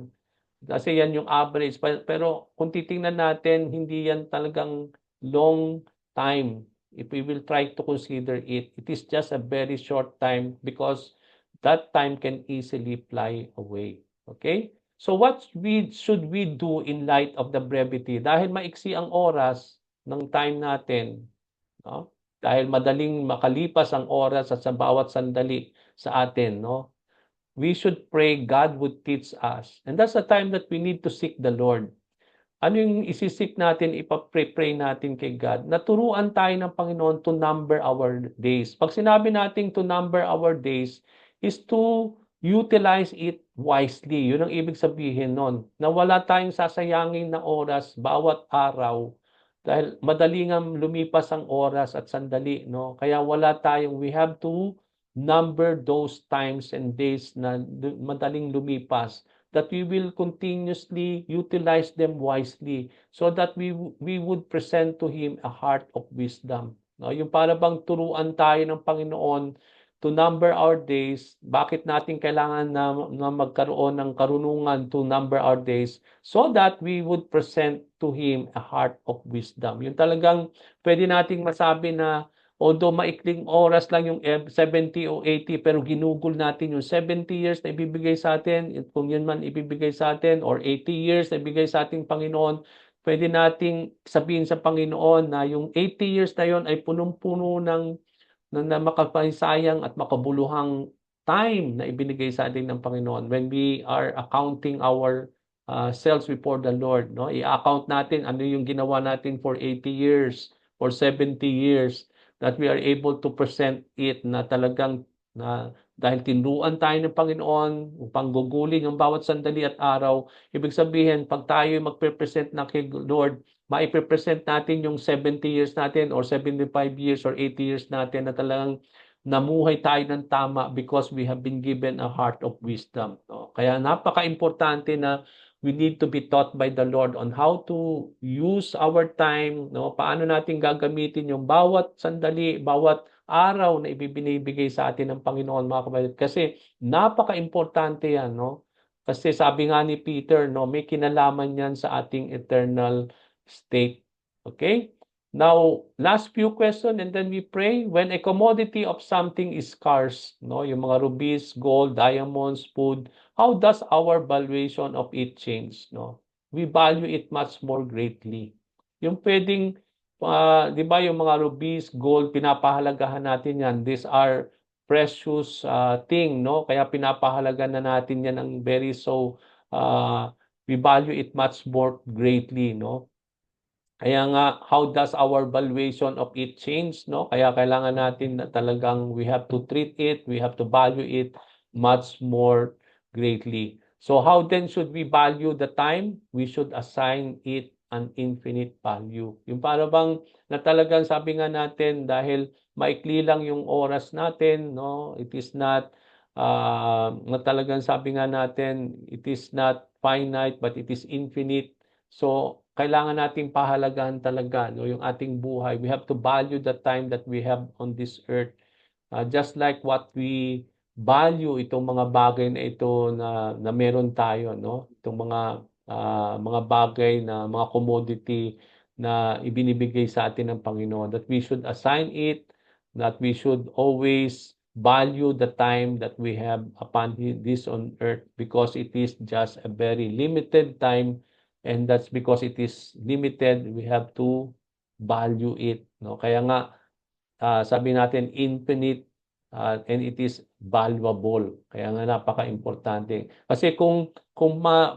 Kasi yan yung average. Pero kung titingnan natin, hindi yan talagang long time. If we will try to consider it, it is just a very short time because that time can easily fly away. Okay? So should we do in light of the brevity? Dahil maiksi ang oras ng time natin, no? Dahil madaling makalipas ang oras at sa bawat sandali sa atin, no? We should pray God would teach us. And that's the time that we need to seek the Lord. Ano yung isisik natin, ipapray natin kay God? Naturuan tayo ng Panginoon to number our days. Pag sinabi natin to number our days, is to utilize it wisely. Yun ang ibig sabihin nun. Na wala tayong sasayangin na oras bawat araw dahil madali nga lumipas ang oras at sandali, no? Kaya we have to number those times and days na madaling lumipas, that we will continuously utilize them wisely so that we would present to Him a heart of wisdom. No? Yung para bang turuan tayo ng Panginoon to number our days. Bakit natin kailangan na magkaroon ng karunungan to number our days? So that we would present to Him a heart of wisdom. Yung talagang pwede nating masabi na although maikling oras lang yung 70 o 80, pero ginugol natin yung 70 years na ibibigay sa atin, kung yun man ibibigay sa atin, or 80 years na ibigay sa ating Panginoon, pwede nating sabihin sa Panginoon na yung 80 years na yon ay punong-puno na makapaysayang at makabuluhang time na ibinigay sa atin ng Panginoon when we are accounting our selves before the Lord, no? I-account natin ano yung ginawa natin for 80 years, for 70 years, that we are able to present it na talagang na dahil tinuruan tayo ng Panginoon upang gugulin ang bawat sandali at araw. Ibig sabihin, pag tayo magpe-present na kay Lord, maipe-present natin yung 70 years natin or 75 years or 80 years natin na talagang namuhay tayo ng tama because we have been given a heart of wisdom. No? Kaya napaka-importante na we need to be taught by the Lord on how to use our time, no? Paano natin gagamitin yung bawat sandali, bawat araw na ibibinibigay sa atin ng Panginoon, mga kapatid. Kasi napaka-importante yan, no? Kasi sabi nga ni Peter, no, may kinalaman yan sa ating eternal state. Okay? Now, last few questions and then we pray. When a commodity of something is scarce, no, yung mga rubies, gold, diamonds, food, how does our valuation of it change, no? We value it much more greatly. Yung pwedeng, di ba yung mga rubies, gold, pinapahalagahan natin yan. These are precious thing, no? Kaya pinapahalagan na natin yan ng we value it much more greatly, no? Kaya nga, how does our valuation of it change, no? Kaya kailangan natin na talagang we have to treat it, we have to value it much more greatly. So how then should we value the time? We should assign it an infinite value. Yung para bang na talagang sabi nga natin dahil maikli lang yung oras natin, no? It is not na talagang sabi nga natin, it is not finite but it is infinite. So kailangan nating pahalagahan talaga, no, yung ating buhay. We have to value the time that we have on this earth. Just like what we value itong mga bagay na ito na meron tayo, no? Itong mga bagay na mga commodity na ibinibigay sa atin ng Panginoon, that we should assign it, that we should always value the time that we have upon this on earth, because it is just a very limited time, and that's because it is limited, we have to value it, no? Kaya nga, sabi natin infinite, and it is valuable. Kaya nga napaka-importante. Kasi kung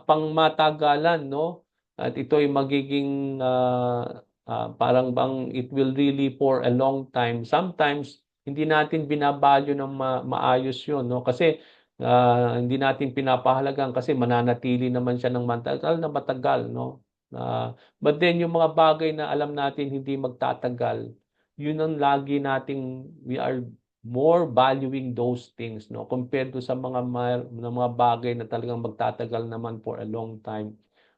pangmatagalan, no, at ito ay magiging parang bang it will really for a long time. Sometimes hindi natin binabalyo ng maayos 'yun, no? Kasi hindi natin pinapahalagan kasi mananatili naman siya ng matagal, no? But then yung mga bagay na alam natin hindi magtatagal, yun ang lagi nating we are more valuing those things, no, compared to sa mga bagay na talagang magtatagal naman for a long time.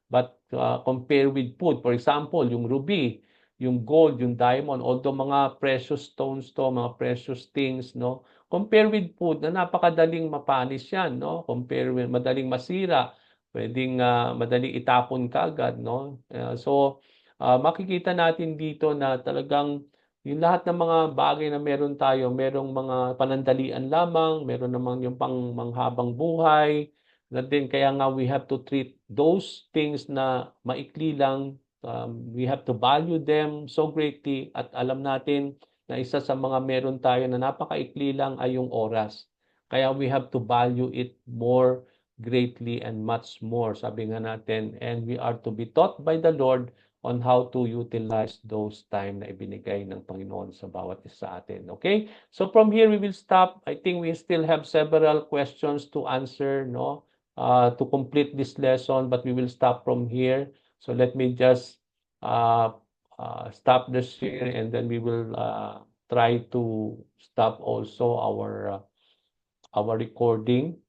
But compare with food, for example, yung ruby, yung gold, yung diamond, although mga precious stones to, mga precious things, no, compare with food na napakadaling mapanis yan, no, compare with madaling masira, pwedeng madaling itapon kagad, no. Makikita natin dito na talagang yung lahat ng mga bagay na meron tayo, merong mga panandalian lamang, meron namang yung pang manghabang buhay, na din kaya nga we have to treat those things na maikli lang, we have to value them so greatly, at alam natin na isa sa mga meron tayo na napakaikli lang ay yung oras. Kaya we have to value it more greatly and much more, sabi nga natin, and we are to be taught by the Lord on how to utilize those time na ibinigay ng Panginoon sa bawat isa sa atin. Okay? So from here, we will stop. I think we still have several questions to answer, no? To complete this lesson, but we will stop from here. So let me just stop the share, and then we will try to stop also our recording.